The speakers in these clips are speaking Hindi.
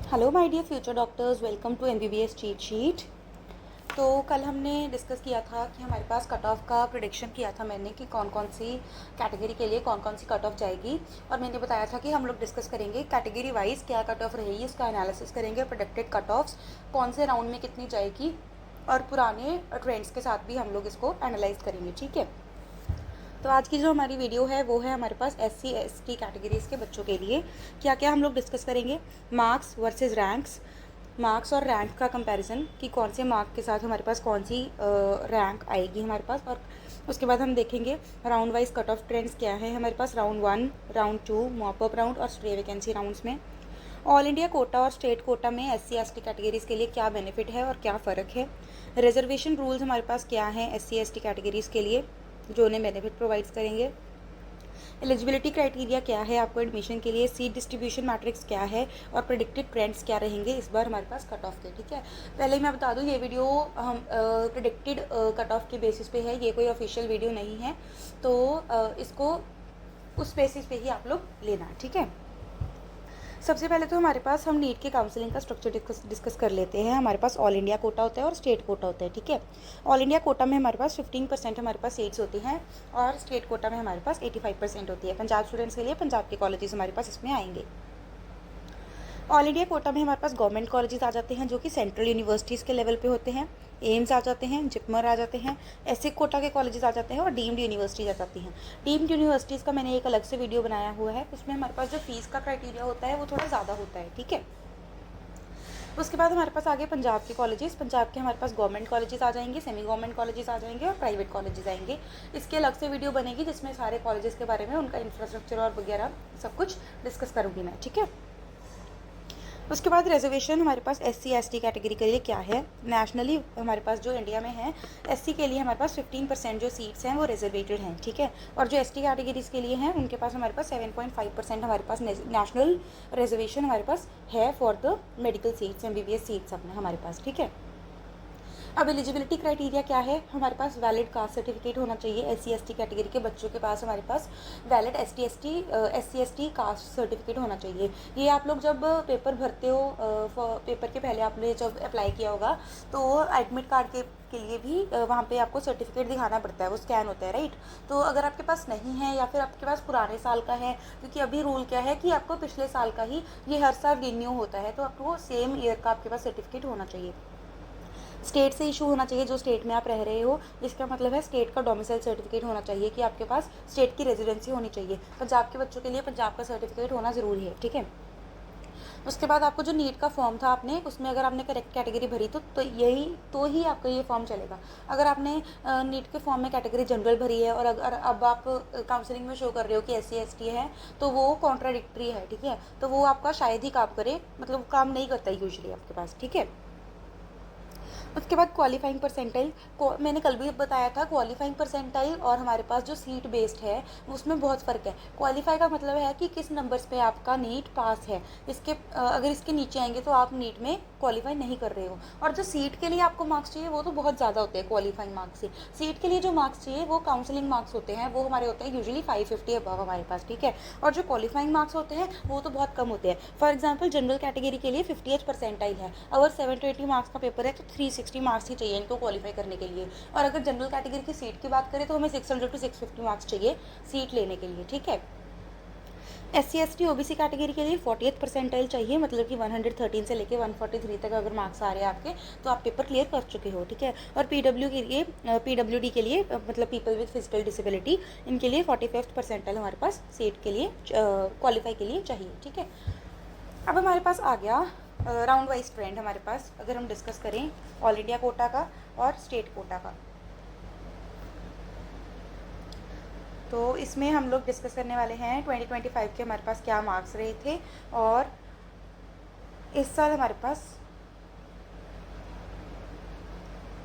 Hello my dear future doctors, welcome to MBBS cheat sheet. तो कल हमने डिस्कस किया था कि हमारे पास कट ऑफ का प्रिडिक्शन किया था मैंने कि कौन कौन सी कैटेगरी के लिए कौन कौन सी कट ऑफ जाएगी। और मैंने बताया था कि हम लोग डिस्कस करेंगे कैटेगरी वाइज क्या कट ऑफ रहेगी, उसका एनालिसिस करेंगे, प्रोडक्टेड कट ऑफ्स कौन से राउंड में कितनी जाएगी, और पुराने ट्रेंड्स के साथ भी हम लोग इसको एनालाइज करेंगे। ठीक है, तो आज की जो हमारी वीडियो है वो है हमारे पास SC ST कैटेगरीज़ के बच्चों के लिए क्या क्या हम लोग डिस्कस करेंगे। मार्क्स वर्सेस रैंक्स, मार्क्स और रैंक का कंपैरिजन कि कौन से मार्क के साथ हमारे पास कौन सी रैंक आएगी हमारे पास। और उसके बाद हम देखेंगे round wise cut off trends क्या है हमारे पास, round 1, round 2, mop up round और स्टे वैकेंसी राउंड्स में। ऑल इंडिया कोटा और स्टेट कोटा में SC ST कैटेगरीज़ के लिए क्या बेनिफिट है और क्या फ़र्क है। रिजर्वेशन रूल्स हमारे पास क्या हैं SC ST कैटेगरीज़ के लिए जो उन्हें बेनिफिट प्रोवाइड्स करेंगे। एलिजिबिलिटी क्राइटेरिया क्या है आपको एडमिशन के लिए, सीट डिस्ट्रीब्यूशन मैट्रिक्स क्या है और प्रेडिक्टेड ट्रेंड्स क्या रहेंगे इस बार हमारे पास कट ऑफ के। ठीक है, पहले मैं बता दूं ये वीडियो हम प्रेडिक्टेड कट ऑफ के बेसिस पे है, ये कोई ऑफिशियल वीडियो नहीं है, तो इसको उस बेसिस पे ही आप लोग लेना। ठीक है, सबसे पहले तो हमारे पास हम नीट के काउंसलिंग का स्ट्रक्चर डिस्कस कर लेते हैं। हमारे पास ऑल इंडिया कोटा होता है और स्टेट कोटा होता है। ठीक है, ऑल इंडिया कोटा में हमारे पास 15% हमारे पास सीट्स होती हैं और स्टेट कोटा में हमारे पास 85% होती है। पंजाब स्टूडेंट्स के लिए पंजाब के कॉलेजेस हमारे पास इसमें आएंगे। ऑल इंडिया कोटा में हमारे पास गवर्नमेंट कॉलेजेस आ जाते हैं जो कि सेंट्रल यूनिवर्सिटीज़ के लेवल पे होते हैं। एम्स आ जाते हैं, जिपमर आ जाते हैं, ऐसे कोटा के कॉलेजेस आ जाते हैं और डीम्ड यूनिवर्सिटीज़ आ जाती हैं। डीम्ड यूनिवर्सिटीज़ का मैंने एक अलग से वीडियो बनाया हुआ है, उसमें हमारे पास जो फीस का क्राइटेरिया होता है वो थोड़ा ज़्यादा होता है। ठीक है, उसके बाद हमारे पास आगे पंजाब के कॉलेजेस, पंजाब के हमारे पास गवर्नमेंट कॉलेजेस आ जाएंगे, सेमी गवर्नमेंट कॉलेजेस आ जाएंगे और प्राइवेट कॉलेजेस आएंगे। इसके अलग से वीडियो बनेगी जिसमें सारे कॉलेजेस के बारे में, उनका इंफ्रास्ट्रक्चर और वगैरह सब कुछ डिस्कस करूँगी मैं। ठीक है, उसके बाद रिजर्वेशन हमारे पास SC ST कैटेगरी के लिए क्या है। नेशनली हमारे पास जो इंडिया में है SC के लिए हमारे पास 15% जो सीट्स हैं वो रिजर्वेटेड हैं। ठीक है, और जो ST कैटेगरीज़ के लिए हैं उनके पास हमारे पास 7.5% हमारे पास नेशनल रिजर्वेशन हमारे पास है for the medical seats, MBBS seats अपने हमारे पास। ठीक है, अब एलिजिबिलिटी क्राइटेरिया क्या है, हमारे पास वैलिड कास्ट सर्टिफिकेट होना चाहिए। SC ST कैटेगरी के बच्चों के पास हमारे पास valid SC ST caste certificate होना चाहिए। ये आप लोग जब पेपर भरते हो, पेपर के पहले आपने जब अप्लाई किया होगा तो एडमिट कार्ड के लिए भी वहाँ पे आपको सर्टिफिकेट दिखाना पड़ता है, वो स्कैन होता है, राइट। तो अगर आपके पास नहीं है या फिर आपके पास पुराने साल का है, क्योंकि अभी रूल क्या है कि आपको पिछले साल का ही ये हर साल रिन्यू होता है, तो आपको सेम ईयर का आपके पास सर्टिफिकेट होना चाहिए। स्टेट से इशू होना चाहिए, जो स्टेट में आप रह रहे हो, इसका मतलब है स्टेट का डोमिसाइल सर्टिफिकेट होना चाहिए कि आपके पास स्टेट की रेजिडेंसी होनी चाहिए। पंजाब के बच्चों के लिए पंजाब का सर्टिफिकेट होना ज़रूरी है। ठीक है, उसके बाद आपको जो नीट का फॉर्म था आपने उसमें अगर आपने करेक्ट कैटेगरी भरी तो ही आपका ये फॉर्म चलेगा। अगर आपने नीट के फॉर्म में कैटेगरी जनरल भरी है और अगर अब आप काउंसलिंग में शो कर रहे हो कि SC ST है तो वो कॉन्ट्राडिक्टरी है। ठीक है, तो वो आपका शायद ही काम करे, मतलब काम नहीं करता है यूजली आपके पास। ठीक है, उसके बाद क्वालिफाइंग परसेंटाइल, मैंने कल भी बताया था, क्वालिफाइंग परसेंटाइल और हमारे पास जो सीट बेस्ड है उसमें बहुत फ़र्क है। क्वालिफाई का मतलब है कि किस नंबर्स पे आपका नीट पास है, इसके अगर इसके नीचे आएंगे तो आप नीट में क्वालिफाई नहीं कर रहे हो। और जो सीट के लिए आपको मार्क्स चाहिए वो तो बहुत ज़्यादा होते हैं क्वालिफाइंग मार्क्स से। सीट के लिए जो मार्क्स चाहिए वो काउंसलिंग मार्क्स होते हैं, वो हमारे होते हैं यूजुअली 550 अबव हमारे पास। ठीक है, और जो क्वालिफाइंग मार्क्स होते हैं वो तो बहुत कम होते हैं। फॉर एग्जाम्पल जनरल कैटेगरी के लिए 58 परसेंटाइल है, अगर 780 मार्क्स का पेपर है तो 360 मार्क्स ही चाहिए इनको क्वालिफाई करने के लिए। और अगर जनरल कैटेगरी की सीट की बात करें तो हमें 600 to 650 मार्क्स चाहिए सीट लेने के लिए। ठीक है, SC ST OBC कैटेगरी के लिए 48 परसेंटाइल चाहिए, मतलब कि 113 से लेके 143 तक अगर मार्क्स आ रहे हैं आपके तो आप पेपर क्लियर कर चुके हो। ठीक है, और PWD के लिए मतलब पीपल विद फिजिकल डिसेबिलिटी, इनके लिए 45 परसेंटाइल हमारे पास सीट के लिए क्वालिफाई के लिए चाहिए। ठीक है, अब हमारे पास आ गया राउंड वाइज ट्रेंड। हमारे पास अगर हम डिस्कस करें ऑल इंडिया कोटा का और स्टेट कोटा का, तो इसमें हम लोग डिस्कस करने वाले हैं 2025 के हमारे पास क्या मार्क्स रहे थे और इस साल हमारे पास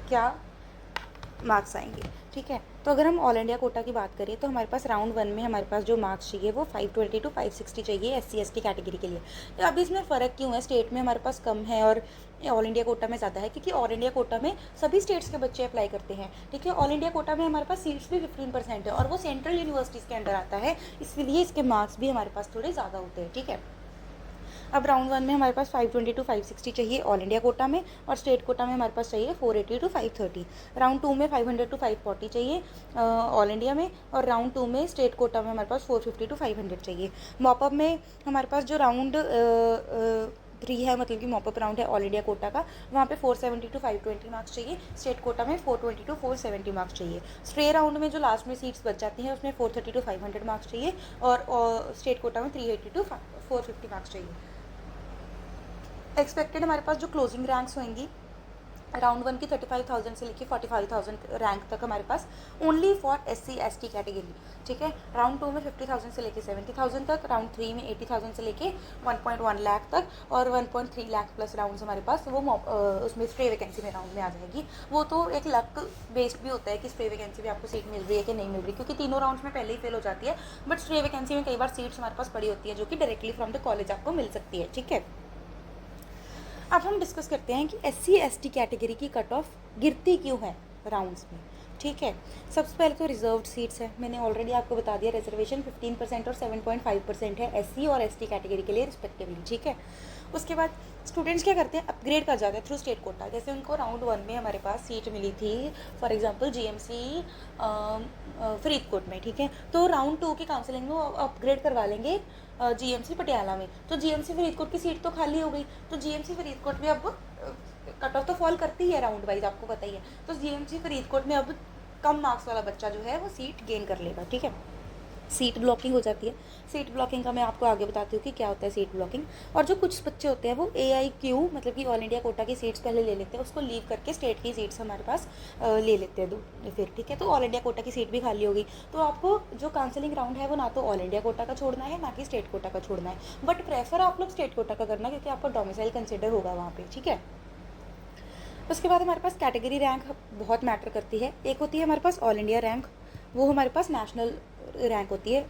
क्या मार्क्स आएंगे। ठीक है, तो अगर हम ऑल इंडिया कोटा की बात करें तो हमारे पास राउंड 1 में हमारे पास जो मार्क्स चाहिए वो 520 to 560 चाहिए SC ST कैटेगरी के लिए। तो अब इसमें फ़र्क क्यों है, स्टेट में हमारे पास कम है और ऑल इंडिया कोटा में ज़्यादा है, क्योंकि ऑल इंडिया कोटा में सभी स्टेट्स के बच्चे अप्लाई करते हैं। ठीक है, ऑल इंडिया कोटा में हमारे पास सीट्स भी 15% है और वो सेंट्रल यूनिवर्सिटीज़ के अंडर आता है, इसलिए इसके मार्क्स भी हमारे पास थोड़े ज़्यादा होते हैं। ठीक है, अब राउंड 1 में हमारे पास 520 to 560 चाहिए ऑल इंडिया कोटा में, और स्टेट कोटा में हमारे पास चाहिए 480 to 530। राउंड 2 में 500 to 540 चाहिए ऑल इंडिया में, और राउंड 2 में स्टेट कोटा में हमारे पास 450 to 500 चाहिए। मॉपअप में हमारे पास जो राउंड 3 है, मतलब कि मॉपअप राउंड है ऑल इंडिया कोटा का, वहाँ पे 470 to 520 मार्क्स चाहिए। स्टेट कोटा में 420 to 470 मार्क्स चाहिए। स्ट्रे राउंड में जो लास्ट में सीट्स बच जाती हैं उसमें 430 to 500 मार्क्स चाहिए, और स्टेट कोटा में 380 to 450 मार्क्स चाहिए। एक्सपेक्टेड हमारे पास जो क्लोजिंग रैंक्स होंगी राउंड 1 की 35,000 से लेके 45,000 रैंक तक हमारे पास ओनली फॉर SC/ST कैटेगरी, ठीक है। राउंड 2 में 50,000 से लेके 70,000 तक, राउंड 3 में 80,000 से लेके 1.1 लाख तक, और 1.3 लाख प्लस राउंड्स हमारे पास वो उसमें स्ट्रे वैकेंसी में राउंड में आ जाएगी। वो तो एक लक बेस्ड भी होता है कि स्ट्रे वैकेंसी में आपको सीट मिल रही है कि नहीं मिल रही, क्योंकि तीनों राउंड्स में पहले ही फेल हो जाती है, बट स्ट्रे वैकेंसी में कई बार सीट्स हमारे पास पड़ी होती है जो कि डायरेक्टली फ्रॉम द कॉलेज आपको मिल सकती है, ठीक है। अब हम डिस्कस करते हैं कि SC/ST कैटेगरी की कट ऑफ गिरती क्यों है राउंड्स में, ठीक है। सबसे पहले तो रिजर्व्ड सीट्स है, मैंने ऑलरेडी आपको बता दिया, रिजर्वेशन 15% और 7.5% है SC और ST कैटेगरी के लिए रिस्पेक्टिवली, ठीक है। उसके बाद स्टूडेंट्स क्या करते हैं, अपग्रेड कर जाते हैं थ्रू स्टेट कोटा। जैसे उनको राउंड 1 में हमारे पास सीट मिली थी फॉर एग्जांपल GMC फरीदकोट में, ठीक है, तो राउंड 2 की काउंसलिंग में वो अपग्रेड करवा लेंगे GMC पटियाला में, तो GMC फरीदकोट की सीट तो खाली हो गई, तो GMC फरीदकोट में अब कट ऑफ तो फॉल करती है राउंड वाइज, आपको पता ही है, तो GMC फरीदकोट में अब कम मार्क्स वाला बच्चा जो है वो सीट गेन कर लेगा, ठीक है। सीट ब्लॉकिंग हो जाती है। सीट ब्लॉकिंग का मैं आपको आगे बताती हूँ कि क्या होता है सीट ब्लॉकिंग। और जो कुछ बच्चे होते हैं वो AIQ मतलब कि ऑल इंडिया कोटा की सीट्स पहले ले लेते हैं, उसको लीव करके स्टेट की सीट्स हमारे पास ले लेते हैं फिर, ठीक है। तो ऑल इंडिया कोटा की सीट भी खाली होगी, तो आपको जो काउंसलिंग राउंड है वो ना तो ऑल इंडिया कोटा का छोड़ना है ना कि स्टेट कोटा का छोड़ना है, बट प्रेफर आप लोग स्टेट कोटा का करना, क्योंकि आपका डोमिसाइल कंसिडर होगा वहाँ पर, ठीक है। उसके बाद हमारे पास कैटेगरी रैंक बहुत मैटर करती है। एक होती है हमारे पास ऑल इंडिया रैंक, वो हमारे पास नेशनल रैंक होती है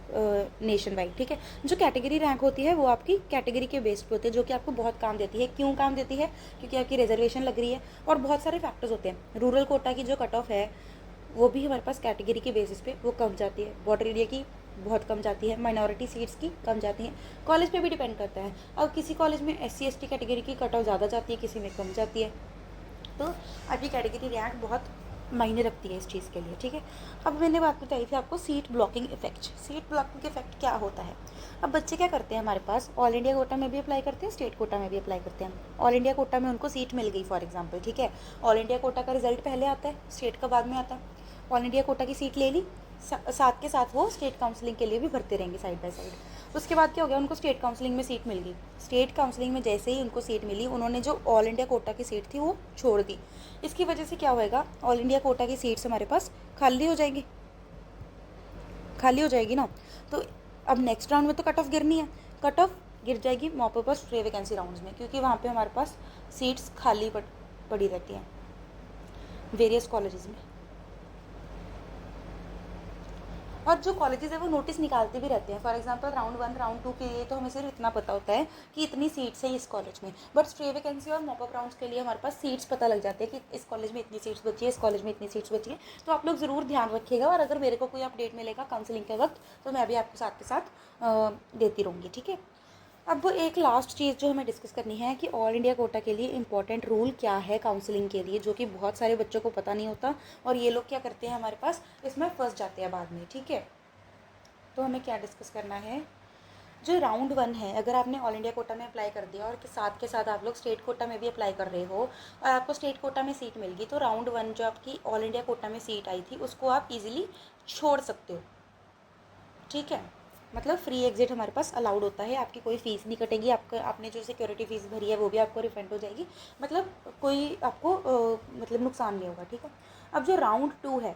नेशन वाइड, ठीक है। जो कैटेगरी रैंक होती है वो आपकी कैटेगरी के बेस्ड पे होती है, जो कि आपको बहुत काम देती है। क्यों काम देती है? क्योंकि आपकी रिजर्वेशन लग रही है, और बहुत सारे फैक्टर्स होते हैं। रूरल कोटा की जो कट ऑफ है वो भी हमारे पास कैटेगरी के बेसिस पे वो कम जाती है, बॉर्डर एरिया की बहुत कम जाती है, माइनॉरिटी सीट्स की कम जाती हैं। कॉलेज पे भी डिपेंड करता है। अब किसी कॉलेज में SC/ST कैटेगरी की कट ऑफ ज़्यादा जाती है, किसी में कम जाती है, तो आपकी कैटेगरी रैंक बहुत मायने रखती है इस चीज़ के लिए, ठीक है। अब मैंने बात बताई थी आपको seat blocking effect. Seat blocking effect क्या होता है? अब बच्चे क्या करते हैं, हमारे पास ऑल इंडिया कोटा में भी अप्लाई करते हैं, स्टेट कोटा में भी अप्लाई करते हैं। ऑल इंडिया कोटा में उनको सीट मिल गई फॉर एग्जांपल, ठीक है। ऑल इंडिया कोटा का रिजल्ट पहले आता है, स्टेट का बाद में आता है। ऑल इंडिया कोटा की सीट ले ली, साथ के साथ वो स्टेट काउंसलिंग के लिए भी भरते रहेंगे साइड बाय साइड। उसके बाद क्या हो गया, उनको स्टेट काउंसलिंग में सीट मिल गई। स्टेट काउंसलिंग में जैसे ही उनको सीट मिली, उन्होंने जो ऑल इंडिया कोटा की सीट थी वो छोड़ दी। इसकी वजह से क्या होएगा, ऑल इंडिया कोटा की सीट्स हमारे पास खाली हो जाएगी, खाली हो जाएगी ना। तो अब नेक्स्ट राउंड में तो कट ऑफ गिरनी है, कट ऑफ गिर जाएगी मौके पर स्ट्रे वैकेंसी राउंड्स में, क्योंकि वहाँ पे हमारे पास सीट्स खाली पड़ी रहती हैं वेरियस कॉलेजेस में। और जो कॉलेजेस है वो नोटिस निकालते भी रहते हैं। फॉर एग्जांपल राउंड 1 राउंड 2 के लिए तो हमें सिर्फ इतना पता होता है कि इतनी सीट्स हैं इस कॉलेज में, बट स्ट्रे वैकेंसी और मॉपअप राउंड्स के लिए हमारे पास सीट्स पता लग जाते हैं कि इस कॉलेज में इतनी सीट्स बची है, इस कॉलेज में इतनी सीट्स बची है। तो आप लोग ज़रूर ध्यान रखिएगा, और अगर मेरे को कोई अपडेट मिलेगा काउंसलिंग के वक्त तो मैं भी आपको साथ के साथ देती रहूँगी, ठीक है। अब एक लास्ट चीज़ जो हमें डिस्कस करनी है कि ऑल इंडिया कोटा के लिए इंपॉर्टेंट रूल क्या है काउंसलिंग के लिए, जो कि बहुत सारे बच्चों को पता नहीं होता, और ये लोग क्या करते हैं हमारे पास इसमें फंस जाते हैं बाद में, ठीक है। तो हमें क्या डिस्कस करना है, जो राउंड 1 है, अगर आपने ऑल इंडिया कोटा में अप्लाई कर दिया और साथ के साथ आप लोग स्टेट कोटा में भी अप्लाई कर रहे हो और आपको स्टेट कोटा में सीट मिल गई, तो राउंड 1 जो आपकी ऑल इंडिया कोटा में सीट आई थी उसको आप इजीली छोड़ सकते हो, ठीक है। मतलब फ्री एग्जिट हमारे पास अलाउड होता है, आपकी कोई फ़ीस नहीं कटेगी, आपने जो सिक्योरिटी फ़ीस भरी है वो भी आपको रिफंड हो जाएगी, मतलब कोई आपको मतलब नुकसान नहीं होगा, ठीक है। अब जो राउंड 2 है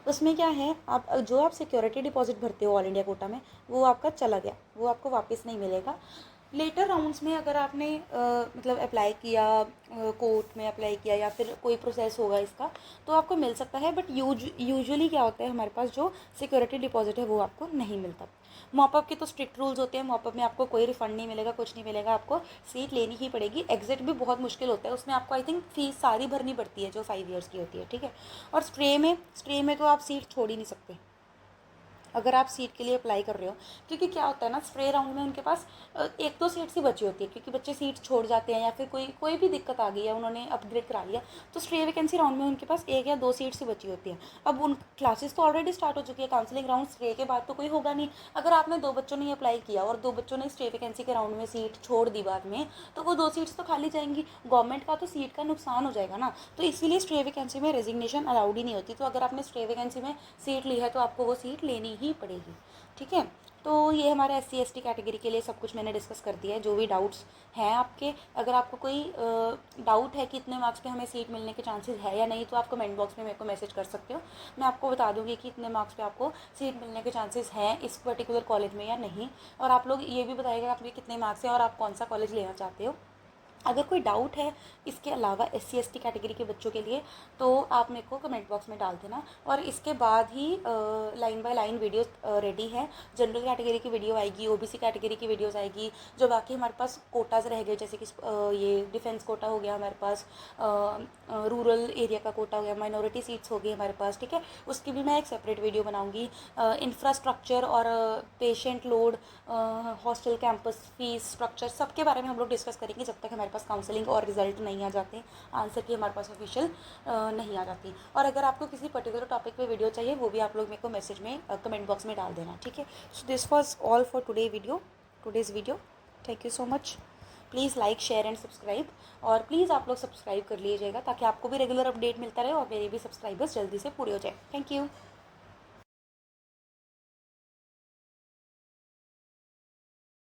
उसमें क्या है, आप जो आप सिक्योरिटी डिपॉजिट भरते हो ऑल इंडिया कोटा में वो आपका चला गया, वो आपको वापस नहीं मिलेगा। लेटर राउंड्स में अगर आपने मतलब अप्लाई किया, कोर्ट में अप्लाई किया या फिर कोई प्रोसेस होगा इसका, तो आपको मिल सकता है, बट यूजुअली क्या होता है हमारे पास जो सिक्योरिटी डिपॉजिट है वो आपको नहीं मिलता। मॉपअप के तो स्ट्रिक्ट रूल्स होते हैं, मॉपअप में आपको कोई रिफंड नहीं मिलेगा, कुछ नहीं मिलेगा, आपको सीट लेनी ही पड़ेगी। एग्जिट भी बहुत मुश्किल होता है, उसमें आपको आई थिंक फीस सारी भरनी पड़ती है जो 5 ईयर्स की होती है, ठीक है। और स्ट्रे में तो आप सीट छोड़ ही नहीं सकते, अगर आप सीट के लिए अप्लाई कर रहे हो, क्योंकि क्या होता है ना, स्प्रे राउंड में उनके पास एक दो सीट्स ही बची होती है, क्योंकि बच्चे सीट छोड़ जाते हैं या फिर कोई कोई भी दिक्कत आ गई है, उन्होंने अपग्रेड करा लिया, तो स्प्रे वैकेंसी राउंड में उनके पास एक या दो सीट्स ही बची होती है। अब उन क्लासेस तो ऑलरेडी स्टार्ट हो चुकी है, काउंसलिंग राउंड स्प्रे के बाद तो कोई होगा नहीं। अगर आपने दो बच्चों ने अप्लाई किया और दो बच्चों ने स्प्रे वैकेंसी के राउंड में सीट छोड़ दी बाद में, तो वो दो सीट्स तो खाली जाएंगी, गवर्नमेंट का तो सीट का नुकसान हो जाएगा ना। तो इसीलिए स्प्रे वैकेंसी में रेजिग्नेशन अलाउड ही नहीं होती। तो अगर आपने स्प्रे वैकेंसी में सीट ली है तो आपको वो सीट लेनी ही पड़ेगी, ठीक है। तो ये हमारे SC ST कैटेगरी के लिए सब कुछ मैंने डिस्कस कर दिया है। जो भी डाउट्स हैं आपके, अगर आपको कोई डाउट है कि इतने मार्क्स पे हमें सीट मिलने के चांसेस है या नहीं, तो आप कमेंट बॉक्स में मेरे को मैसेज कर सकते हो। मैं आपको बता दूंगी कि इतने मार्क्स पे आपको सीट मिलने के चांसेस हैं इस पर्टिकुलर कॉलेज में या नहीं। और आप लोग ये भी बताइएगा आपके कितने मार्क्स हैं और आप कौन सा कॉलेज लेना चाहते हो। अगर कोई डाउट है इसके अलावा SC ST कैटेगरी के बच्चों के लिए, तो आप मेरे को कमेंट बॉक्स में डाल देना। और इसके बाद ही line by line video ready है। जनरल कैटेगरी की वीडियो आएगी, OBC कैटेगरी की वीडियोस आएगी, जो बाकी हमारे पास कोटाज रह गए, जैसे कि ये डिफेंस कोटा हो गया हमारे पास, रूरल एरिया का कोटा हो गया, माइनॉरिटी सीट्स हो गई हमारे पास, ठीक है। उसकी भी मैं एक सेपरेट वीडियो बनाऊँगी। इंफ्रास्ट्रक्चर और patient load, hostel campus fees structure, सबके बारे में हम लोग डिस्कस करेंगे जब तक हमारे पास काउंसलिंग और रिजल्ट नहीं आ जाते, आंसर की हमारे पास ऑफिशियल नहीं आ जाती। और अगर आपको किसी पर्टिकुलर टॉपिक पे वीडियो चाहिए, वो भी आप लोग मेरे को मैसेज में कमेंट बॉक्स में डाल देना, ठीक है। So this was all for today's video. Thank you so much. Please like share and subscribe, और प्लीज़ आप लोग सब्सक्राइब कर लीजिएगा ताकि आपको भी रेगुलर अपडेट मिलता रहे और मेरे भी सब्सक्राइबर्स जल्दी से पूरे हो जाए। Thank you.